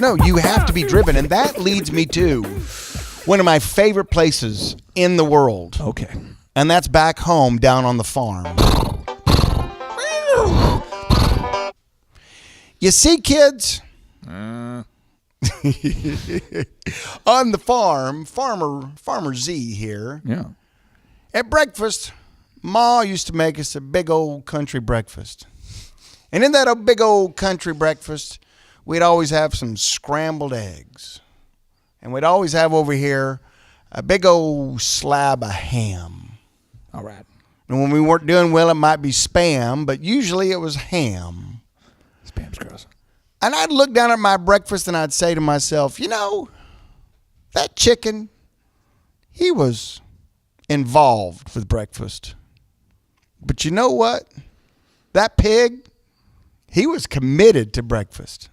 No, you have to be driven. And that leads me to one of my favorite places in the world. Okay. And that's back home down on the farm. You see, kids? On the farm, Farmer Z here. Yeah. At breakfast, Ma used to make us a big old country breakfast. And in that big old country breakfast, we'd always have some scrambled eggs. And we'd always have over here a big old slab of ham. All right. And when we weren't doing well, it might be Spam, but usually it was ham. Spam's gross. And I'd look down at my breakfast and I'd say to myself, that chicken, he was involved with breakfast. But you know what? That pig, he was committed to breakfast.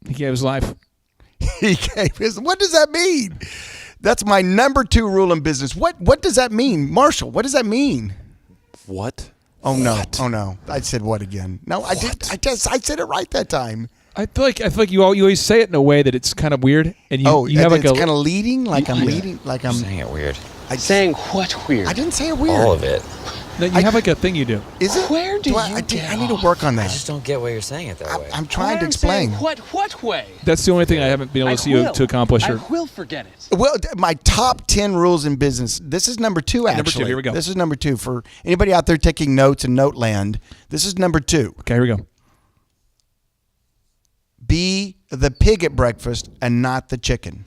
He gave his life. What does that mean? That's my number 2 rule in business. What does that mean? Marshall, what does that mean? What? Oh no. What? Oh no. I said what again? No, I did. I said it right that time. I feel like you always say it in a way that it's kind of weird, and you have like it's kind of leading, like I'm leading, like I'm saying it weird. Saying what weird? I didn't say it weird. All of it. You have like a thing you do. Is it? Where do I need to work on that. I just don't get why you're saying it that way. I'm trying to explain. What way? That's the only thing I haven't been able to see you to accomplish. I will forget it. Well, my top 10 rules in business. This is number 2, actually. Number 2, here we go. This is number 2 for anybody out there taking notes in Noteland. This is number 2. Okay, here we go. Be the pig at breakfast and not the chicken.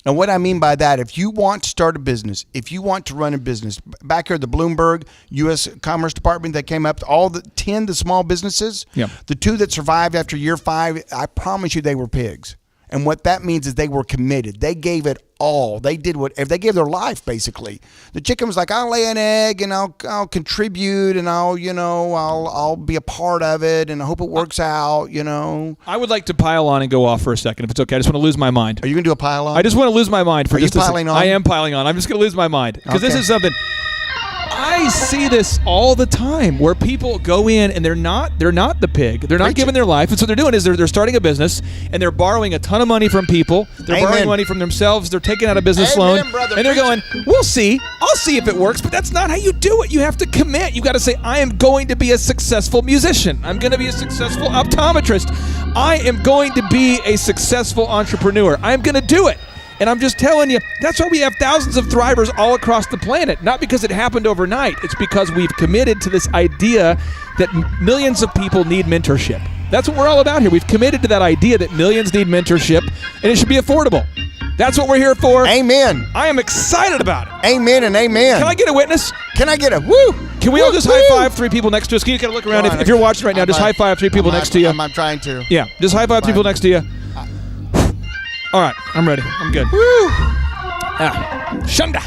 Now, what I mean by that, if you want to start a business, if you want to run a business, back here at the Bloomberg U.S. Commerce Department that came up, all the 10 the small businesses, the 2 that survived after year 5, I promise you they were pigs. And what that means is they were committed. They gave it all. They did whatever. They gave their life, basically. The chicken was like, I'll lay an egg and I'll contribute and I'll be a part of it and I hope it works out, I would like to pile on and go off for a second, if it's okay. I just want to lose my mind. Are you going to do a pile on? I just want to lose my mind for just a second. Are you piling on? I am piling on. I'm just going to lose my mind. Because this is something... I see this all the time where people go in and they're not the pig. They're not giving their life. And so what they're doing is they're starting a business and they're borrowing a ton of money from people. They're borrowing money from themselves. They're taking out a business loan. Brother, and they're going, we'll see. I'll see if it works. But that's not how you do it. You have to commit. You got to say, I am going to be a successful musician. I'm going to be a successful optometrist. I am going to be a successful entrepreneur. I'm going to do it. And I'm just telling you, that's why we have thousands of thrivers all across the planet. Not because it happened overnight. It's because we've committed to this idea that millions of people need mentorship. That's what we're all about here. We've committed to that idea that millions need mentorship, and it should be affordable. That's what we're here for. Amen. I am excited about it. Amen and amen. Can I get a witness? Can I get a woo? Can we all just high five 3 people next to us? Can you kind of look around? If you're watching right now, just high five 3 people next to you. I'm trying to. Yeah, just high five 3 people next to you. All right, I'm ready. I'm good. Woo! Shunda.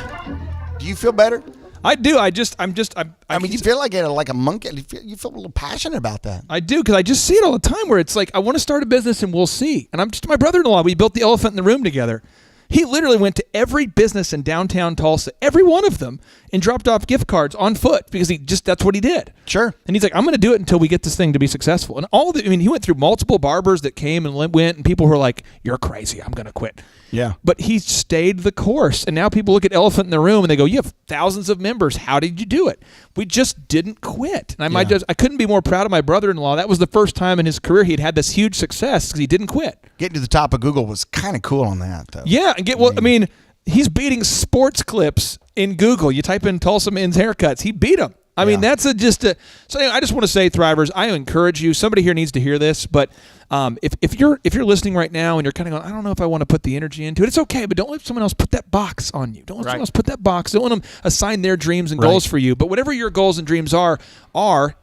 Do you feel better? I do. I mean, you feel like a monkey. You feel a little passionate about that. I do, because I just see it all the time where it's like, I want to start a business and we'll see. And my brother-in-law, we built the elephant in the room together. He literally went to every business in downtown Tulsa, every one of them, and dropped off gift cards on foot because that's what he did. Sure. And he's like, I'm going to do it until we get this thing to be successful. And he went through multiple barbers that came and went, and people were like, you're crazy, I'm going to quit. Yeah. But he stayed the course. And now people look at Elephant in the Room and they go, you have thousands of members. How did you do it? We just didn't quit. And I couldn't be more proud of my brother-in-law. That was the first time in his career he'd had this huge success because he didn't quit. Getting to the top of Google was kind of cool on that, though. Yeah. And he's beating sports clips in Google. You type in Tulsa men's haircuts. He beat them. I mean, that's so anyway, I just want to say, Thrivers, I encourage you. Somebody here needs to hear this, but if you're listening right now and you're kind of going, I don't know if I want to put the energy into it, it's okay, but don't let someone else put that box on you. Don't let someone else put that box. Don't let them assign their dreams and goals for you. But whatever your goals and dreams are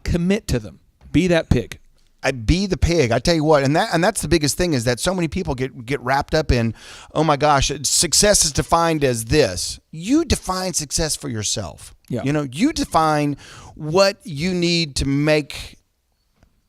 commit to them. Be that pig. Be the pig. I tell you what, and that's the biggest thing is that so many people get wrapped up in, oh my gosh, success is defined as this. You define success for yourself. Yeah. You define what you need to make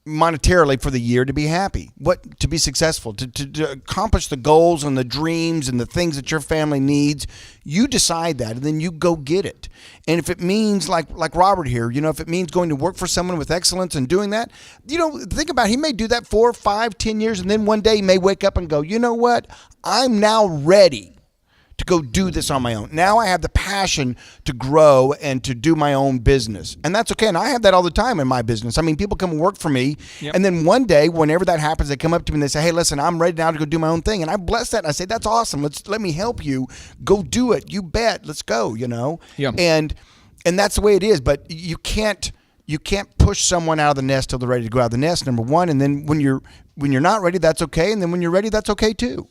monetarily for the year to be happy, to be successful, to accomplish the goals and the dreams and the things that your family needs. You decide that, and then you go get it. And if it means like Robert here, if it means going to work for someone with excellence and doing that, think about it, he may do that 4, 5, 10 years, and then one day he may wake up and go, you know what? I'm now ready to go do this on my own. Now I have the passion to grow and to do my own business. And that's okay. And I have that all the time in my business. I mean, people come and work for me. Yep. And then one day, whenever that happens, they come up to me and they say, hey, listen, I'm ready now to go do my own thing. And I bless that. And I say, that's awesome. Let me help you. Go do it. You bet. Let's go, Yep. And that's the way it is. But you can't push someone out of the nest till they're ready to go out of the nest, number one. And then when you're not ready, that's okay. And then when you're ready, that's okay too.